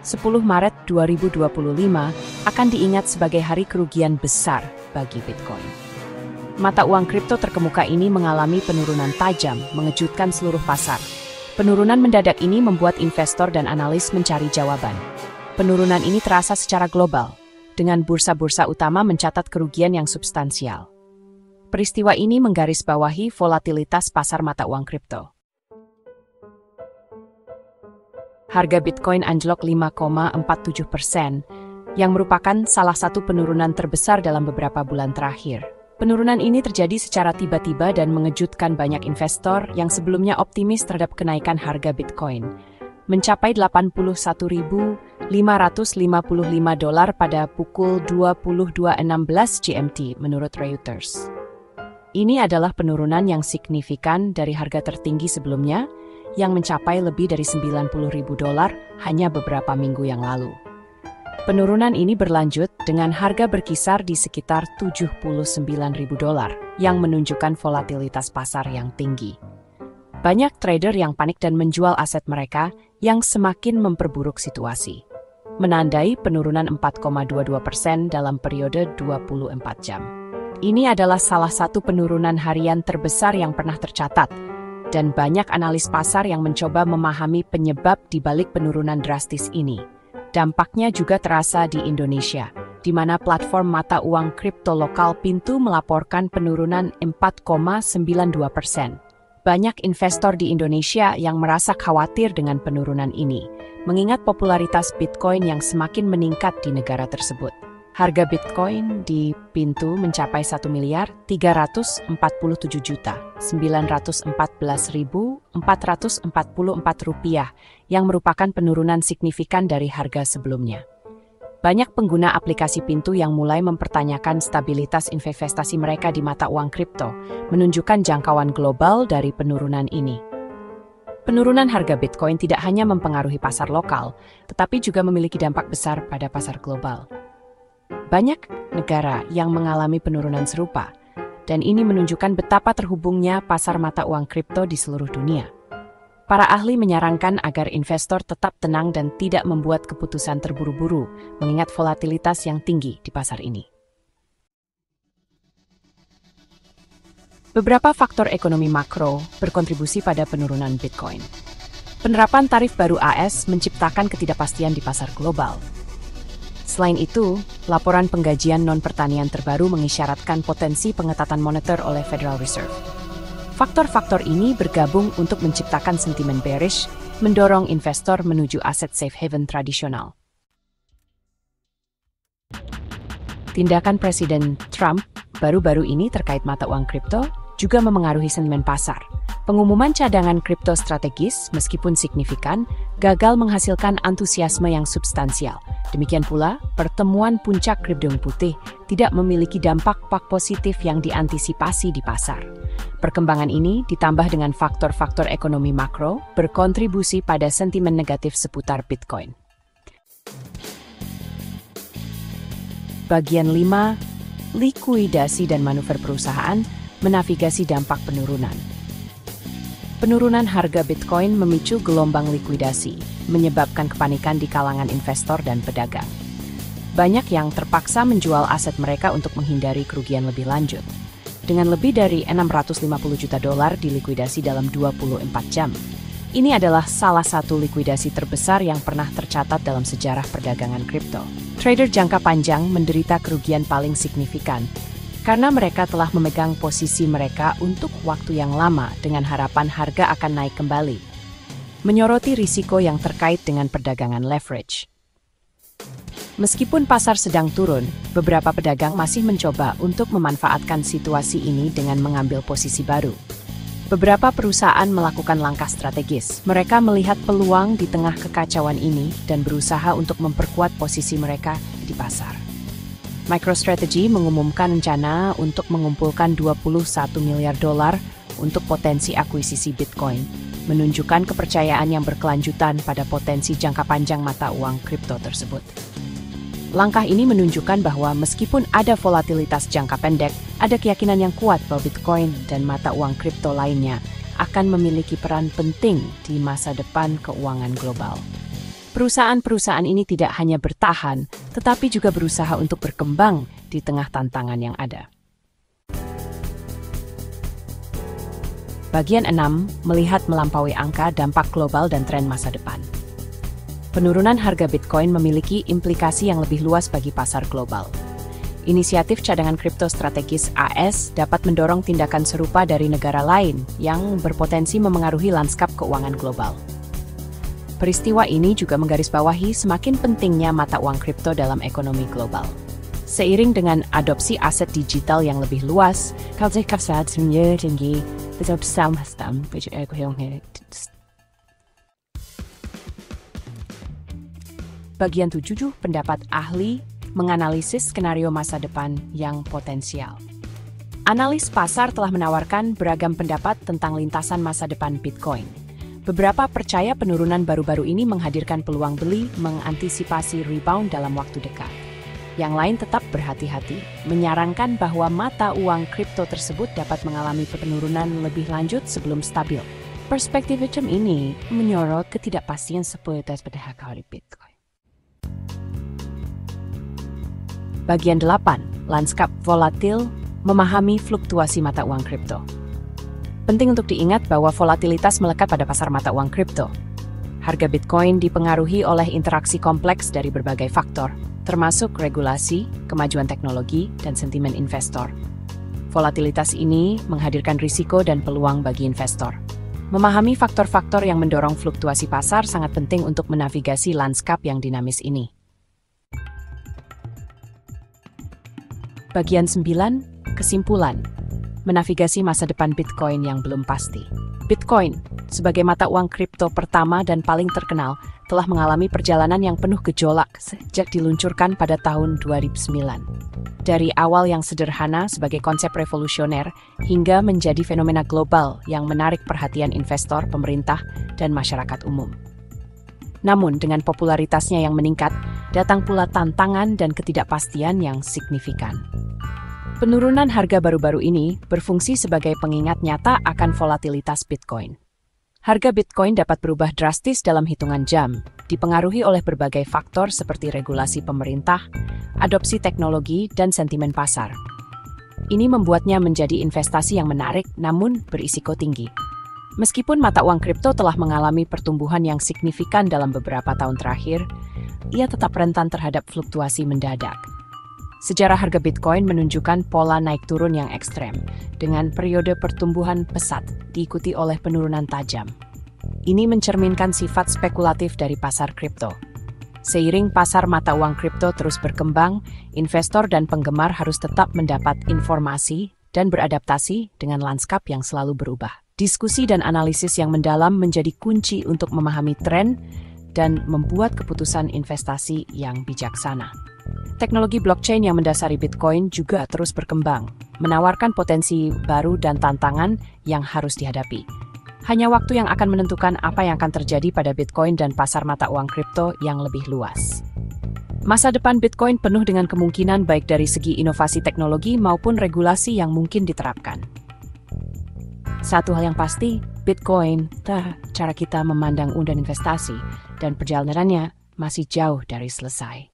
10 Maret 2025 akan diingat sebagai hari kerugian besar bagi Bitcoin. Mata uang kripto terkemuka ini mengalami penurunan tajam, mengejutkan seluruh pasar. Penurunan mendadak ini membuat investor dan analis mencari jawaban. Penurunan ini terasa secara global, dengan bursa-bursa utama mencatat kerugian yang substansial. Peristiwa ini menggarisbawahi volatilitas pasar mata uang kripto. Harga Bitcoin anjlok 5,47%, yang merupakan salah satu penurunan terbesar dalam beberapa bulan terakhir. Penurunan ini terjadi secara tiba-tiba dan mengejutkan banyak investor yang sebelumnya optimis terhadap kenaikan harga Bitcoin, mencapai $81.555 pada pukul 22.16 GMT menurut Reuters. Ini adalah penurunan yang signifikan dari harga tertinggi sebelumnya, yang mencapai lebih dari $90.000 hanya beberapa minggu yang lalu. Penurunan ini berlanjut dengan harga berkisar di sekitar $79.000 yang menunjukkan volatilitas pasar yang tinggi. Banyak trader yang panik dan menjual aset mereka yang semakin memperburuk situasi, menandai penurunan 4,22% dalam periode 24 jam. Ini adalah salah satu penurunan harian terbesar yang pernah tercatat, dan banyak analis pasar yang mencoba memahami penyebab di balik penurunan drastis ini. Dampaknya juga terasa di Indonesia, di mana platform mata uang kripto lokal Pintu melaporkan penurunan 4,92%. Banyak investor di Indonesia yang merasa khawatir dengan penurunan ini, mengingat popularitas Bitcoin yang semakin meningkat di negara tersebut. Harga Bitcoin di Pintu mencapai $1.947.914.444 yang merupakan penurunan signifikan dari harga sebelumnya. Banyak pengguna aplikasi Pintu yang mulai mempertanyakan stabilitas investasi mereka di mata uang kripto, menunjukkan jangkauan global dari penurunan ini. Penurunan harga Bitcoin tidak hanya mempengaruhi pasar lokal, tetapi juga memiliki dampak besar pada pasar global. Banyak negara yang mengalami penurunan serupa, dan ini menunjukkan betapa terhubungnya pasar mata uang kripto di seluruh dunia. Para ahli menyarankan agar investor tetap tenang dan tidak membuat keputusan terburu-buru, mengingat volatilitas yang tinggi di pasar ini. Beberapa faktor ekonomi makro berkontribusi pada penurunan Bitcoin. Penerapan tarif baru AS menciptakan ketidakpastian di pasar global. Selain itu, laporan penggajian non-pertanian terbaru mengisyaratkan potensi pengetatan moneter oleh Federal Reserve. Faktor-faktor ini bergabung untuk menciptakan sentimen bearish, mendorong investor menuju aset safe haven tradisional. Tindakan Presiden Trump baru-baru ini terkait mata uang kripto juga memengaruhi sentimen pasar. Pengumuman cadangan kripto strategis, meskipun signifikan, gagal menghasilkan antusiasme yang substansial. Demikian pula, pertemuan puncak Gedung Putih tidak memiliki dampak positif yang diantisipasi di pasar. Perkembangan ini ditambah dengan faktor-faktor ekonomi makro berkontribusi pada sentimen negatif seputar Bitcoin. Bagian 5, likuidasi dan manuver perusahaan menavigasi dampak penurunan. Penurunan harga Bitcoin memicu gelombang likuidasi, menyebabkan kepanikan di kalangan investor dan pedagang. Banyak yang terpaksa menjual aset mereka untuk menghindari kerugian lebih lanjut. Dengan lebih dari $650 juta dilikuidasi dalam 24 jam. Ini adalah salah satu likuidasi terbesar yang pernah tercatat dalam sejarah perdagangan kripto. Trader jangka panjang menderita kerugian paling signifikan, karena mereka telah memegang posisi mereka untuk waktu yang lama dengan harapan harga akan naik kembali. Menyoroti risiko yang terkait dengan perdagangan leverage. Meskipun pasar sedang turun, beberapa pedagang masih mencoba untuk memanfaatkan situasi ini dengan mengambil posisi baru. Beberapa perusahaan melakukan langkah strategis. Mereka melihat peluang di tengah kekacauan ini dan berusaha untuk memperkuat posisi mereka di pasar. MicroStrategy mengumumkan rencana untuk mengumpulkan $21 miliar untuk potensi akuisisi Bitcoin, menunjukkan kepercayaan yang berkelanjutan pada potensi jangka panjang mata uang kripto tersebut. Langkah ini menunjukkan bahwa meskipun ada volatilitas jangka pendek, ada keyakinan yang kuat bahwa Bitcoin dan mata uang kripto lainnya akan memiliki peran penting di masa depan keuangan global. Perusahaan-perusahaan ini tidak hanya bertahan, tetapi juga berusaha untuk berkembang di tengah tantangan yang ada. Bagian 6, melihat melampaui angka dampak global dan tren masa depan. Penurunan harga Bitcoin memiliki implikasi yang lebih luas bagi pasar global. Inisiatif cadangan kripto strategis AS dapat mendorong tindakan serupa dari negara lain yang berpotensi memengaruhi lanskap keuangan global. Peristiwa ini juga menggarisbawahi semakin pentingnya mata uang kripto dalam ekonomi global. Seiring dengan adopsi aset digital yang lebih luas, Bagian 7, pendapat ahli menganalisis skenario masa depan yang potensial. Analis pasar telah menawarkan beragam pendapat tentang lintasan masa depan Bitcoin. Beberapa percaya penurunan baru-baru ini menghadirkan peluang beli mengantisipasi rebound dalam waktu dekat. Yang lain tetap berhati-hati, menyarankan bahwa mata uang kripto tersebut dapat mengalami penurunan lebih lanjut sebelum stabil. Perspektif macam ini menyorot ketidakpastian seputar pada harga Bitcoin. Bagian 8, lanskap volatil, memahami fluktuasi mata uang kripto. Penting untuk diingat bahwa volatilitas melekat pada pasar mata uang kripto. Harga Bitcoin dipengaruhi oleh interaksi kompleks dari berbagai faktor, termasuk regulasi, kemajuan teknologi, dan sentimen investor. Volatilitas ini menghadirkan risiko dan peluang bagi investor. Memahami faktor-faktor yang mendorong fluktuasi pasar sangat penting untuk menavigasi lanskap yang dinamis ini. Bagian 9, kesimpulan. Menavigasi masa depan Bitcoin yang belum pasti. Bitcoin, sebagai mata uang kripto pertama dan paling terkenal, telah mengalami perjalanan yang penuh gejolak sejak diluncurkan pada tahun 2009. Dari awal yang sederhana sebagai konsep revolusioner, hingga menjadi fenomena global yang menarik perhatian investor, pemerintah, dan masyarakat umum. Namun, dengan popularitasnya yang meningkat, datang pula tantangan dan ketidakpastian yang signifikan. Penurunan harga baru-baru ini berfungsi sebagai pengingat nyata akan volatilitas Bitcoin. Harga Bitcoin dapat berubah drastis dalam hitungan jam, dipengaruhi oleh berbagai faktor seperti regulasi pemerintah, adopsi teknologi, dan sentimen pasar. Ini membuatnya menjadi investasi yang menarik namun berisiko tinggi. Meskipun mata uang kripto telah mengalami pertumbuhan yang signifikan dalam beberapa tahun terakhir, ia tetap rentan terhadap fluktuasi mendadak. Sejarah harga Bitcoin menunjukkan pola naik turun yang ekstrem, dengan periode pertumbuhan pesat diikuti oleh penurunan tajam. Ini mencerminkan sifat spekulatif dari pasar kripto. Seiring pasar mata uang kripto terus berkembang, investor dan penggemar harus tetap mendapat informasi dan beradaptasi dengan lanskap yang selalu berubah. Diskusi dan analisis yang mendalam menjadi kunci untuk memahami tren dan membuat keputusan investasi yang bijaksana. Teknologi blockchain yang mendasari Bitcoin juga terus berkembang, menawarkan potensi baru dan tantangan yang harus dihadapi. Hanya waktu yang akan menentukan apa yang akan terjadi pada Bitcoin dan pasar mata uang kripto yang lebih luas. Masa depan Bitcoin penuh dengan kemungkinan baik dari segi inovasi teknologi maupun regulasi yang mungkin diterapkan. Satu hal yang pasti, Bitcoin, cara kita memandang undan investasi dan perjalanannya masih jauh dari selesai.